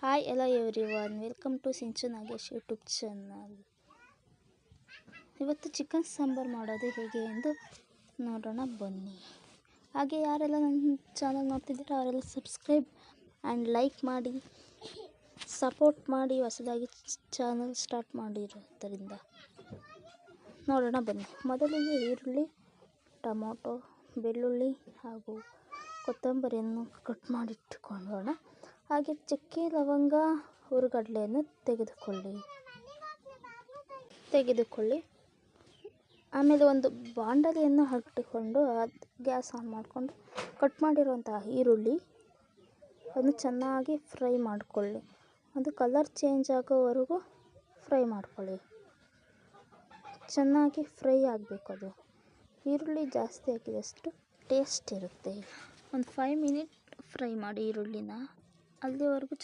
Hi ಎಲ್ಲ everyone, welcome to Sinchu Nagesh YouTube channel. ಇವತ್ತು chicken sambar ಮಾಡೋದು ಹೇಗೆ ಎಂದು ನೋಡೋಣ ಬನ್ನಿ. ಹಾಗೆ ಯಾರೆಲ್ಲ ನನ್ನ ಚಾನಲ್ ನೋಡ್ತಿದ್ದೀರೋ ಅವರೆಲ್ಲ ಸಬ್ಸ್ಕ್ರೈಬ್ ಆ್ಯಂಡ್ ಲೈಕ್ ಮಾಡಿ ಸಪೋರ್ಟ್ ಮಾಡಿ. ಹೊಸದಾಗಿ ಚಾನಲ್ ಸ್ಟಾರ್ಟ್ ಮಾಡಿರೋದರಿಂದ ನೋಡೋಣ ಬನ್ನಿ. ಮೊದಲಿಗೆ ಈರುಳ್ಳಿ, ಟೊಮೊಟೊ, ಬೆಳ್ಳುಳ್ಳಿ ಹಾಗೂ ಕೊತ್ತಂಬರಿಯನ್ನು ಕಟ್ ಮಾಡಿಟ್ಟುಕೊಳ್ಳೋಣ. ಹಾಗೆ ಚಕ್ಕೆ, ಲವಂಗ, ಹುರಿಗಡಲೆಯನ್ನು ತೆಗೆದುಕೊಳ್ಳಿ. ಆಮೇಲೆ ಒಂದು ಬಾಂಡಲಿಯನ್ನು ಹಾಕಿಕೊಂಡು ಗ್ಯಾಸ್ ಆನ್ ಮಾಡಿಕೊಂಡು ಕಟ್ ಮಾಡಿರುವಂತಹ ಈರುಳ್ಳಿ ಅದನ್ನು ಚೆನ್ನಾಗಿ ಫ್ರೈ ಮಾಡಿಕೊಳ್ಳಿ. ಅದು ಕಲರ್ ಚೇಂಜ್ ಆಗೋವರೆಗೂ ಫ್ರೈ ಮಾಡ್ಕೊಳ್ಳಿ. ಚೆನ್ನಾಗಿ ಫ್ರೈ ಆಗಬೇಕು. ಅದು ಈರುಳ್ಳಿ ಜಾಸ್ತಿ ಹಾಕಿದಷ್ಟು ಟೇಸ್ಟ್ ಇರುತ್ತೆ. ಒಂದು 5 ಮಿನಿಟ್ ಫ್ರೈ ಮಾಡಿ ಈರುಳ್ಳಿನ. ಅಲ್ಲಿವರೆಗೂ